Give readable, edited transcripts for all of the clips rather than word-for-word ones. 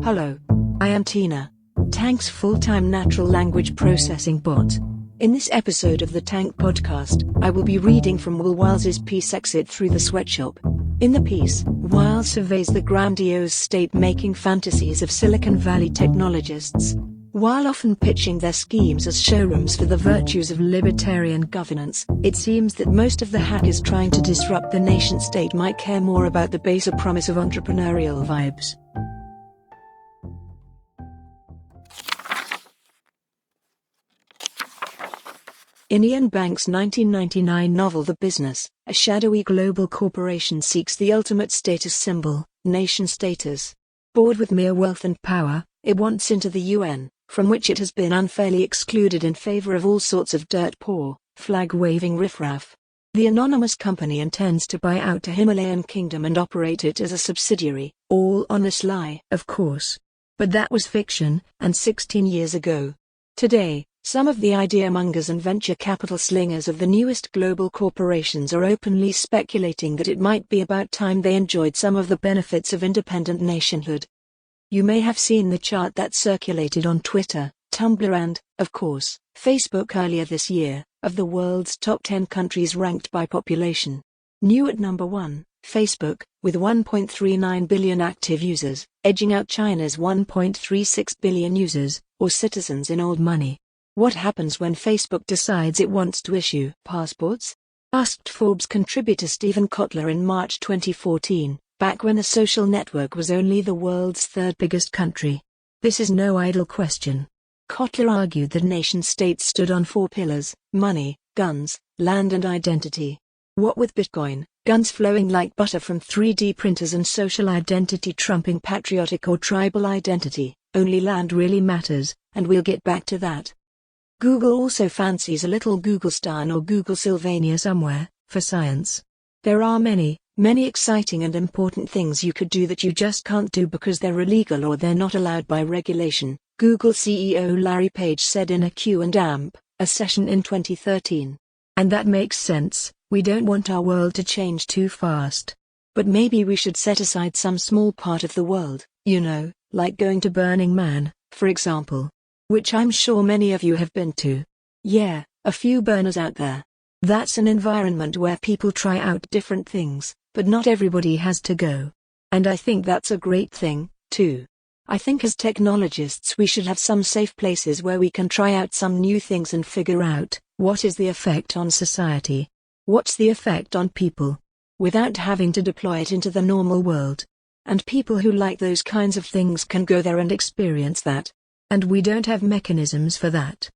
Hello. I am Tina, Tank's full-time natural language processing bot. In this episode of the Tank podcast, I will be reading from Will Wiles' piece Exit Through the Sweatshop. In the piece, Wiles surveys the grandiose state-making fantasies of Silicon Valley technologists. While often pitching their schemes as showrooms for the virtues of libertarian governance, it seems that most of the hackers trying to disrupt the nation-state might care more about the baser promise of entrepreneurial vibes. In Ian Banks' 1999 novel The Business, a shadowy global corporation seeks the ultimate status symbol, nation status. Bored with mere wealth and power, it wants into the UN, from which it has been unfairly excluded in favor of all sorts of dirt-poor, flag-waving riffraff. The anonymous company intends to buy out a Himalayan kingdom and operate it as a subsidiary, all on a sly, of course. But that was fiction, and 16 years ago. Today, some of the idea-mongers and venture capital slingers of the newest global corporations are openly speculating that it might be about time they enjoyed some of the benefits of independent nationhood. You may have seen the chart that circulated on Twitter, Tumblr and, of course, Facebook earlier this year, of the world's top 10 countries ranked by population. New at number 1, Facebook, with 1.39 billion active users, edging out China's 1.36 billion users, or citizens in old money. What happens when Facebook decides it wants to issue passports? Asked Forbes contributor Stephen Kotler in March 2014, back when the social network was only the world's third biggest country. This is no idle question. Kotler argued that nation-states stood on 4 pillars: money, guns, land and identity. What with Bitcoin, guns flowing like butter from 3D printers and social identity trumping patriotic or tribal identity, only land really matters, and we'll get back to that. Google also fancies a little Googlestan or Google Sylvania somewhere, for science. There are many exciting and important things you could do that you just can't do because they're illegal or they're not allowed by regulation, Google CEO Larry Page said in a Q&A, a session in 2013. And that makes sense, we don't want our world to change too fast. But maybe we should set aside some small part of the world, like going to Burning Man, for example. Which I'm sure many of you have been to. Yeah, a few burners out there. That's an environment where people try out different things, but not everybody has to go. And I think that's a great thing, too. I think as technologists we should have some safe places where we can try out some new things and figure out, what is the effect on society? What's the effect on people? Without having to deploy it into the normal world. And people who like those kinds of things can go there and experience that. And we don't have mechanisms for that.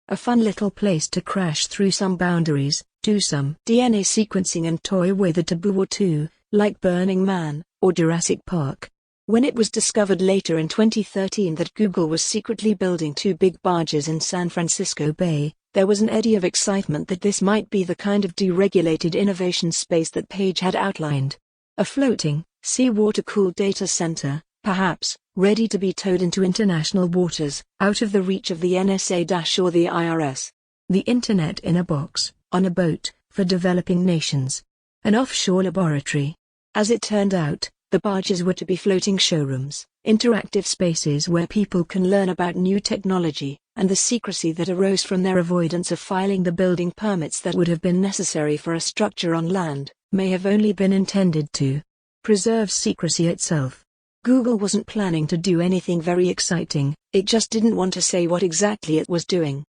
A fun little place to crash through some boundaries, do some DNA sequencing and toy with a taboo or two, like Burning Man, or Jurassic Park. When it was discovered later in 2013 that Google was secretly building 2 big barges in San Francisco Bay, there was an eddy of excitement that this might be the kind of deregulated innovation space that Page had outlined. A floating, seawater-cooled data center, perhaps, ready to be towed into international waters, out of the reach of the NSA- or the IRS. The internet in a box, on a boat, for developing nations. An offshore laboratory. As it turned out, the barges were to be floating showrooms, interactive spaces where people can learn about new technology, and the secrecy that arose from their avoidance of filing the building permits that would have been necessary for a structure on land, may have only been intended to preserve secrecy itself. Google wasn't planning to do anything very exciting, it just didn't want to say what exactly it was doing.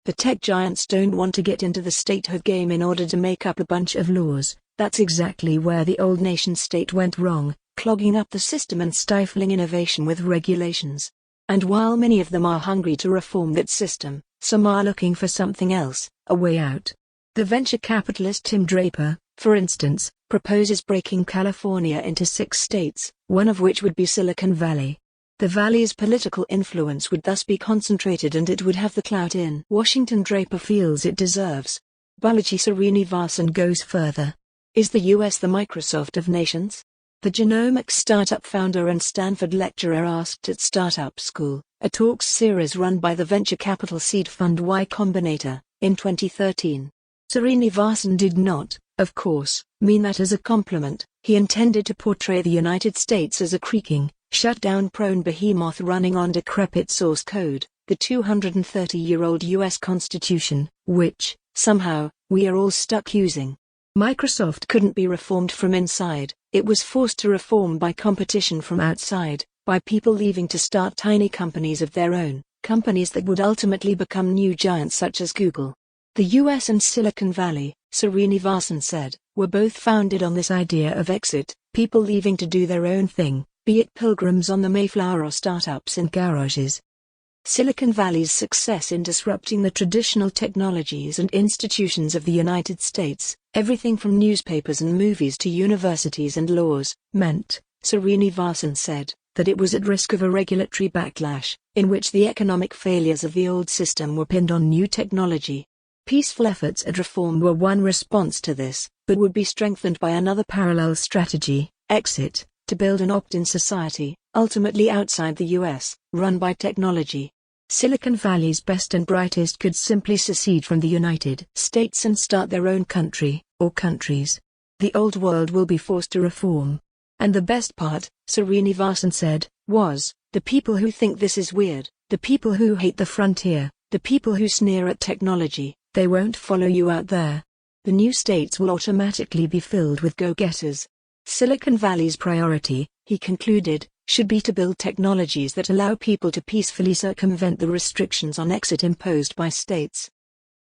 The tech giants don't want to get into the statehood game in order to make up a bunch of laws. That's exactly where the old nation-state went wrong, clogging up the system and stifling innovation with regulations. And while many of them are hungry to reform that system, some are looking for something else, a way out. The venture capitalist Tim Draper, for instance, proposes breaking California into 6 states, one of which would be Silicon Valley. The valley's political influence would thus be concentrated and it would have the clout in Washington Draper feels it deserves. Balaji Srinivasan goes further. Is the US the Microsoft of nations? The genomics startup founder and Stanford lecturer asked at Startup School, a talks series run by the venture capital seed fund Y Combinator, in 2013. Srinivasan did not, of course, mean that as a compliment. He intended to portray the United States as a creaking, shutdown-prone behemoth running on decrepit source code, the 230-year-old U.S. Constitution, which, somehow, we are all stuck using. Microsoft couldn't be reformed from inside, it was forced to reform by competition from outside, by people leaving to start tiny companies of their own, companies that would ultimately become new giants such as Google. The US and Silicon Valley, Srinivasan said, were both founded on this idea of exit, people leaving to do their own thing, be it pilgrims on the Mayflower or startups in garages. Silicon Valley's success in disrupting the traditional technologies and institutions of the United States, everything from newspapers and movies to universities and laws, meant, Srinivasan said, that it was at risk of a regulatory backlash, in which the economic failures of the old system were pinned on new technology. Peaceful efforts at reform were one response to this, but would be strengthened by another parallel strategy, exit, to build an opt-in society, ultimately outside the US, run by technology. Silicon Valley's best and brightest could simply secede from the United States and start their own country, or countries. The old world will be forced to reform. And the best part, Srinivasan said, was, the people who think this is weird, the people who hate the frontier, the people who sneer at technology, they won't follow you out there. The new states will automatically be filled with go-getters. Silicon Valley's priority, he concluded, should be to build technologies that allow people to peacefully circumvent the restrictions on exit imposed by states.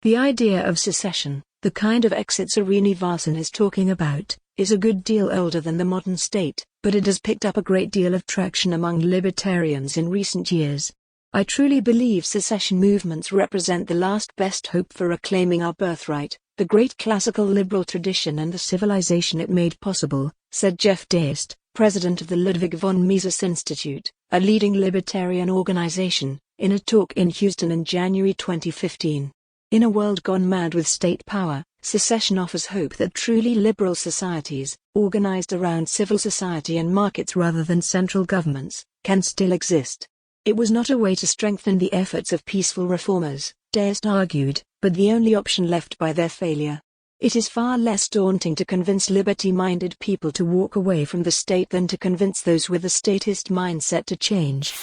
The idea of secession, the kind of exit Srinivasan is talking about, is a good deal older than the modern state, but it has picked up a great deal of traction among libertarians in recent years. I truly believe secession movements represent the last best hope for reclaiming our birthright, the great classical liberal tradition and the civilization it made possible, said Jeff Deist, president of the Ludwig von Mises Institute, a leading libertarian organization, in a talk in Houston in January 2015. In a world gone mad with state power, secession offers hope that truly liberal societies, organized around civil society and markets rather than central governments, can still exist. It was not a way to strengthen the efforts of peaceful reformers, Deist argued, but the only option left by their failure. It is far less daunting to convince liberty-minded people to walk away from the state than to convince those with a statist mindset to change.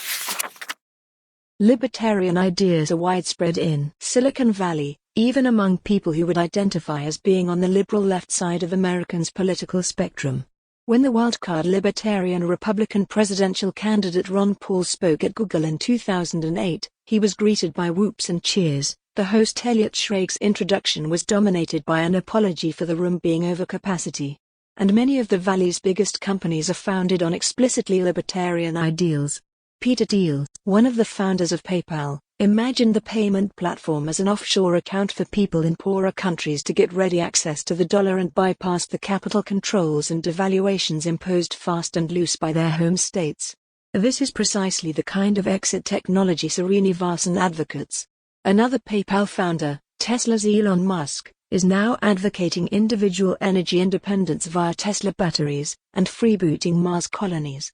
Libertarian ideas are widespread in Silicon Valley, even among people who would identify as being on the liberal left side of Americans' political spectrum. When the wildcard Libertarian Republican presidential candidate Ron Paul spoke at Google in 2008, he was greeted by whoops and cheers. The host Elliot Schraig's introduction was dominated by an apology for the room being over capacity. And many of the Valley's biggest companies are founded on explicitly libertarian ideals. Peter Thiel, one of the founders of PayPal, imagined the payment platform as an offshore account for people in poorer countries to get ready access to the dollar and bypass the capital controls and devaluations imposed fast and loose by their home states. This is precisely the kind of exit technology Srinivasan advocates. Another PayPal founder, Tesla's Elon Musk, is now advocating individual energy independence via Tesla batteries, and freebooting Mars colonies.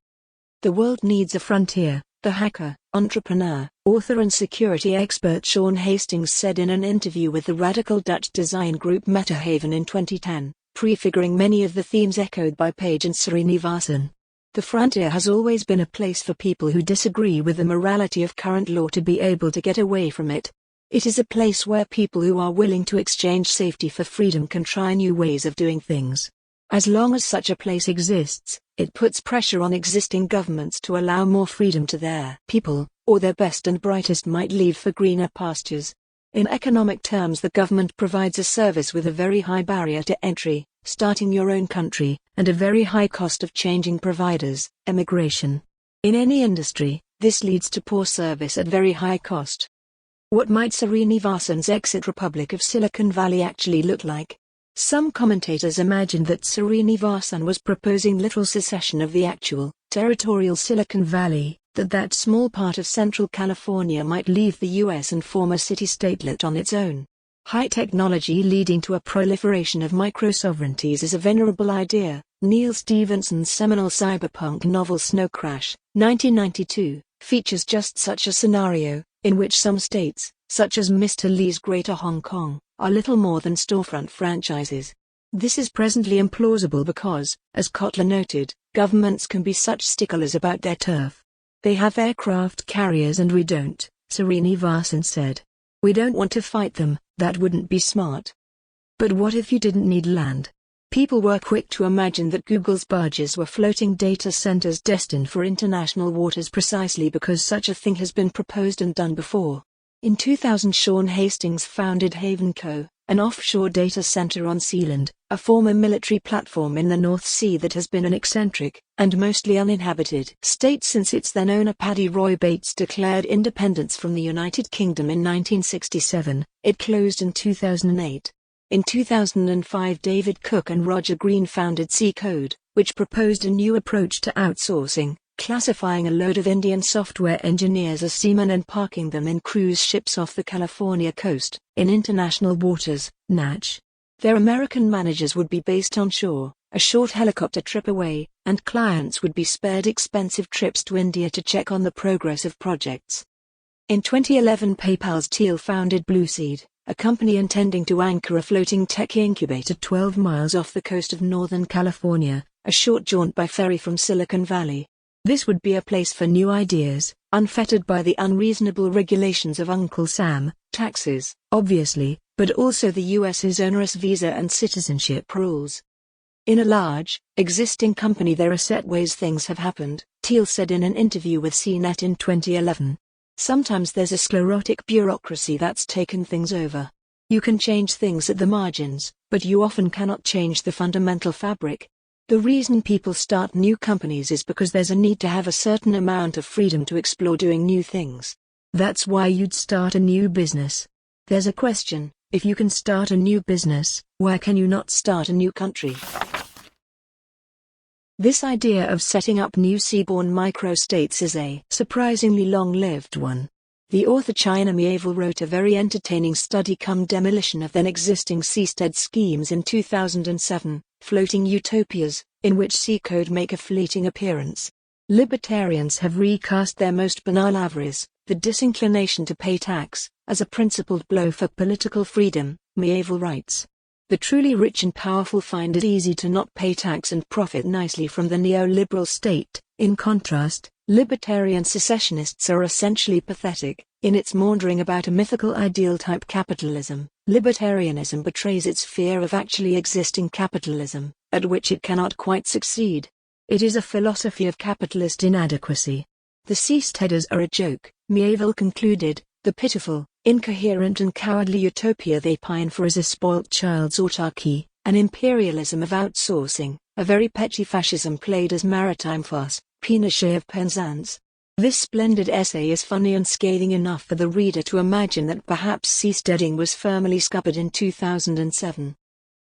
The world needs a frontier, the hacker, entrepreneur, author and security expert Sean Hastings said in an interview with the radical Dutch design group Metahaven in 2010, prefiguring many of the themes echoed by Page and Srinivasan. The frontier has always been a place for people who disagree with the morality of current law to be able to get away from it. It is a place where people who are willing to exchange safety for freedom can try new ways of doing things. As long as such a place exists, it puts pressure on existing governments to allow more freedom to their people, or their best and brightest might leave for greener pastures. In economic terms, the government provides a service with a very high barrier to entry, starting your own country, and a very high cost of changing providers, immigration. In any industry, this leads to poor service at very high cost. What might Srinivasan's exit Republic of Silicon Valley actually look like? Some commentators imagined that Srinivasan was proposing literal secession of the actual, territorial Silicon Valley, that small part of Central California might leave the US and form a city-statelet on its own. High technology leading to a proliferation of micro-sovereignties is a venerable idea. Neil Stephenson's seminal cyberpunk novel Snow Crash, 1992, features just such a scenario, in which some states, such as Mr. Lee's Greater Hong Kong, are little more than storefront franchises. This is presently implausible because, as Kotler noted, governments can be such sticklers about their turf. They have aircraft carriers and we don't, Srinivas said. We don't want to fight them, that wouldn't be smart. But what if you didn't need land? People were quick to imagine that Google's barges were floating data centers destined for international waters precisely because such a thing has been proposed and done before. In 2000, Sean Hastings founded Haven Co., an offshore data center on Sealand, a former military platform in the North Sea that has been an eccentric, and mostly uninhabited, state since its then owner Paddy Roy Bates declared independence from the United Kingdom in 1967. It closed in 2008. In 2005, David Cook and Roger Green founded C Code, which proposed a new approach to outsourcing, classifying a load of Indian software engineers as seamen and parking them in cruise ships off the California coast, in international waters, NACH. Their American managers would be based on shore, a short helicopter trip away, and clients would be spared expensive trips to India to check on the progress of projects. In 2011, PayPal's Thiel founded Blueseed, a company intending to anchor a floating tech incubator 12 miles off the coast of Northern California, a short jaunt by ferry from Silicon Valley. This would be a place for new ideas, unfettered by the unreasonable regulations of Uncle Sam, taxes, obviously, but also the US's onerous visa and citizenship rules. In a large, existing company there are set ways things have happened, Thiel said in an interview with CNET in 2011. Sometimes there's a sclerotic bureaucracy that's taken things over. You can change things at the margins, but you often cannot change the fundamental fabric. The reason people start new companies is because there's a need to have a certain amount of freedom to explore doing new things. That's why you'd start a new business. There's a question, if you can start a new business, why can you not start a new country? This idea of setting up new seaborne microstates is a surprisingly long-lived one. The author China Miéville wrote a very entertaining study cum demolition of then existing seastead schemes in 2007, Floating Utopias, in which C Code make a fleeting appearance. Libertarians have recast their most banal avarice, the disinclination to pay tax, as a principled blow for political freedom, Miéville writes. The truly rich and powerful find it easy to not pay tax and profit nicely from the neoliberal state. In contrast, libertarian secessionists are essentially pathetic. In its maundering about a mythical ideal-type capitalism, libertarianism betrays its fear of actually existing capitalism, at which it cannot quite succeed. It is a philosophy of capitalist inadequacy. The seasteaders are a joke, Miéville concluded. The pitiful, incoherent and cowardly utopia they pine for is a spoilt child's autarky, an imperialism of outsourcing, a very petty fascism played as maritime farce, Pinochet of Penzance. This splendid essay is funny and scathing enough for the reader to imagine that perhaps seasteading was firmly scuppered in 2007.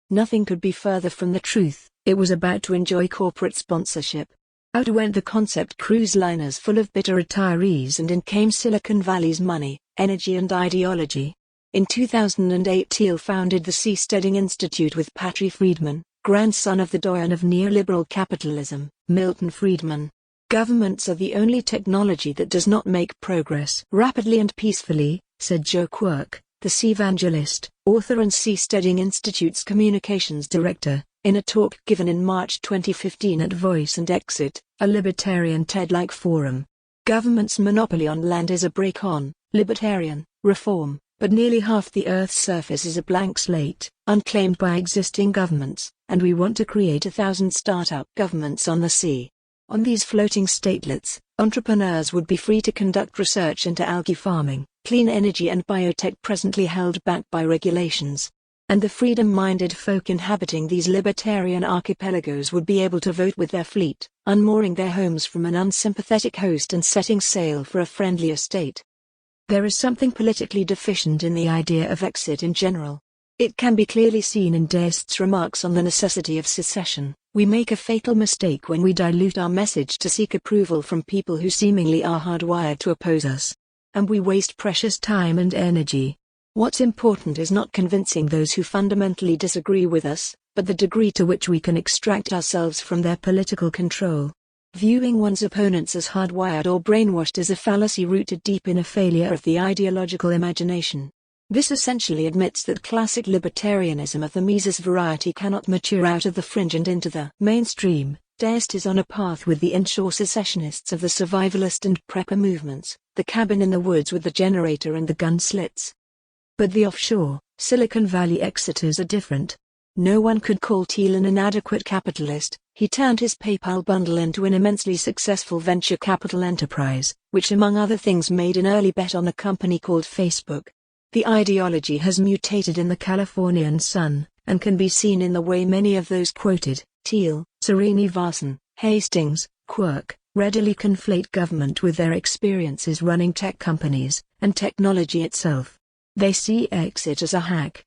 Nothing could be further from the truth. It was about to enjoy corporate sponsorship. Out went the concept cruise liners full of bitter retirees and in came Silicon Valley's money, energy and ideology. In 2008 Thiel founded the Seasteading Institute with Patry Friedman, grandson of the doyen of neoliberal capitalism, Milton Friedman. Governments are the only technology that does not make progress rapidly and peacefully, said Joe Quirk, the Seavangelist, author and Seasteading Institute's communications director, in a talk given in March 2015 at Voice and Exit, a libertarian TED-like forum. Government's monopoly on land is a brake on libertarian reform, but nearly half the Earth's surface is a blank slate, unclaimed by existing governments, and we want to create 1,000 startup governments on the sea. On these floating statelets, entrepreneurs would be free to conduct research into algae farming, clean energy and biotech presently held back by regulations. And the freedom-minded folk inhabiting these libertarian archipelagos would be able to vote with their fleet, unmooring their homes from an unsympathetic host and setting sail for a friendlier state. There is something politically deficient in the idea of exit in general. It can be clearly seen in Deist's remarks on the necessity of secession. We make a fatal mistake when we dilute our message to seek approval from people who seemingly are hardwired to oppose us. And we waste precious time and energy. What's important is not convincing those who fundamentally disagree with us, but the degree to which we can extract ourselves from their political control. Viewing one's opponents as hardwired or brainwashed is a fallacy rooted deep in a failure of the ideological imagination. This essentially admits that classic libertarianism of the Mises variety cannot mature out of the fringe and into the mainstream. Deist is on a path with the inshore secessionists of the survivalist and prepper movements, the cabin in the woods with the generator and the gun slits. But the offshore, Silicon Valley exiters are different. No one could call Thiel an inadequate capitalist. He turned his PayPal bundle into an immensely successful venture capital enterprise, which among other things made an early bet on a company called Facebook. The ideology has mutated in the Californian sun, and can be seen in the way many of those quoted, Thiel, Srinivasan, Hastings, Quirk, readily conflate government with their experiences running tech companies, and technology itself. They see exit as a hack.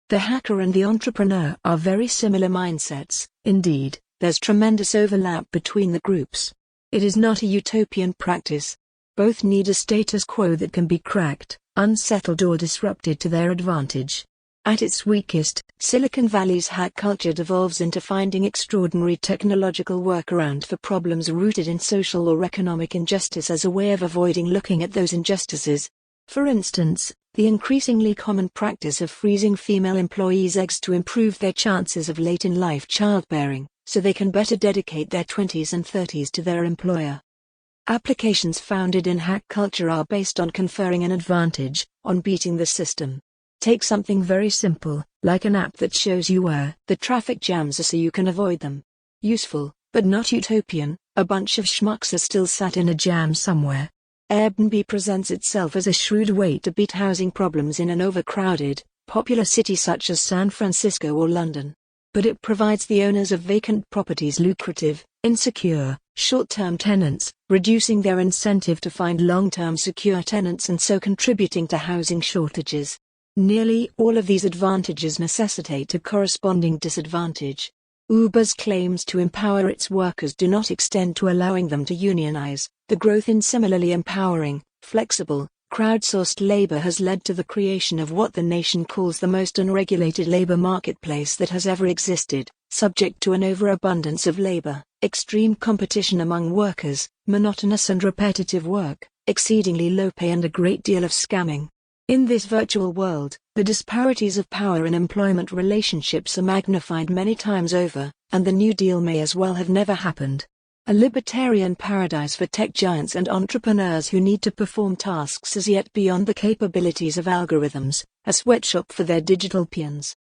The hacker and the entrepreneur are very similar mindsets. Indeed, there's tremendous overlap between the groups. It is not a utopian practice. Both need a status quo that can be cracked, unsettled or disrupted to their advantage. At its weakest, Silicon Valley's hack culture devolves into finding extraordinary technological workaround for problems rooted in social or economic injustice as a way of avoiding looking at those injustices. For instance, the increasingly common practice of freezing female employees' eggs to improve their chances of late-in-life childbearing, so they can better dedicate their 20s and 30s to their employer. Applications founded in hack culture are based on conferring an advantage, on beating the system. Take something very simple, like an app that shows you where the traffic jams are so you can avoid them. Useful, but not utopian. A bunch of schmucks are still sat in a jam somewhere. Airbnb presents itself as a shrewd way to beat housing problems in an overcrowded, popular city such as San Francisco or London. But it provides the owners of vacant properties lucrative, insecure, short-term tenants, reducing their incentive to find long-term secure tenants and so contributing to housing shortages. Nearly all of these advantages necessitate a corresponding disadvantage. Uber's claims to empower its workers do not extend to allowing them to unionize. The growth in similarly empowering, flexible, crowdsourced labor has led to the creation of what the nation calls the most unregulated labor marketplace that has ever existed, subject to an overabundance of labor, extreme competition among workers, monotonous and repetitive work, exceedingly low pay and a great deal of scamming. In this virtual world, the disparities of power and employment relationships are magnified many times over, and the New Deal may as well have never happened. A libertarian paradise for tech giants and entrepreneurs who need to perform tasks as yet beyond the capabilities of algorithms, a sweatshop for their digital peons.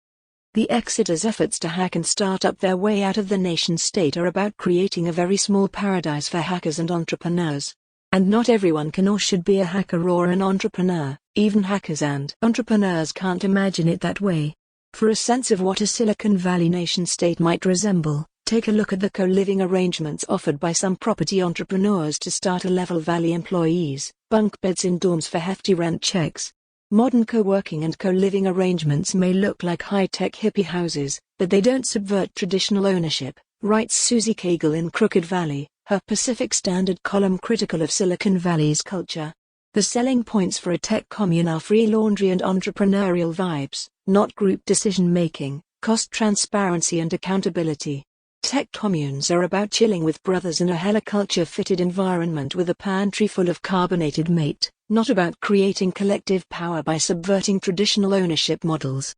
The exiters' efforts to hack and start up their way out of the nation-state are about creating a very small paradise for hackers and entrepreneurs. And not everyone can or should be a hacker or an entrepreneur. Even hackers and entrepreneurs can't imagine it that way. For a sense of what a Silicon Valley nation-state might resemble, take a look at the co-living arrangements offered by some property entrepreneurs to starter-level Valley employees, bunk beds in dorms for hefty rent checks. Modern co-working and co-living arrangements may look like high-tech hippie houses, but they don't subvert traditional ownership, writes Susie Cagle in Crooked Valley, her Pacific Standard column critical of Silicon Valley's culture. The selling points for a tech commune are free laundry and entrepreneurial vibes, not group decision-making, cost transparency and accountability. Tech communes are about chilling with brothers in a heliculture-fitted environment with a pantry full of carbonated mate, not about creating collective power by subverting traditional ownership models.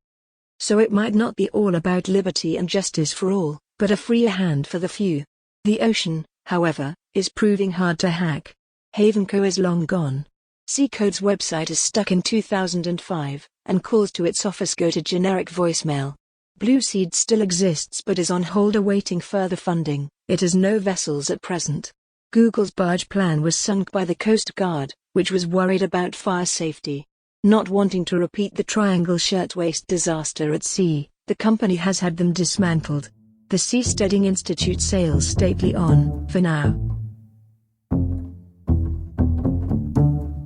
So it might not be all about liberty and justice for all, but a freer hand for the few. The ocean, however, is proving hard to hack. Havenco is long gone. C-Code's website is stuck in 2005, and calls to its office go to generic voicemail. Blueseed still exists but is on hold awaiting further funding. It has no vessels at present. Google's barge plan was sunk by the Coast Guard, which was worried about fire safety. Not wanting to repeat the Triangle Shirtwaist disaster at sea, the company has had them dismantled. The Seasteading Institute sails stately on, for now.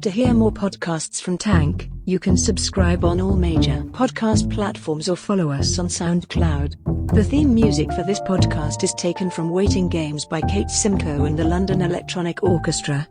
To hear more podcasts from Tank, you can subscribe on all major podcast platforms or follow us on SoundCloud. The theme music for this podcast is taken from Waiting Games by Kate Simcoe and the London Electronic Orchestra.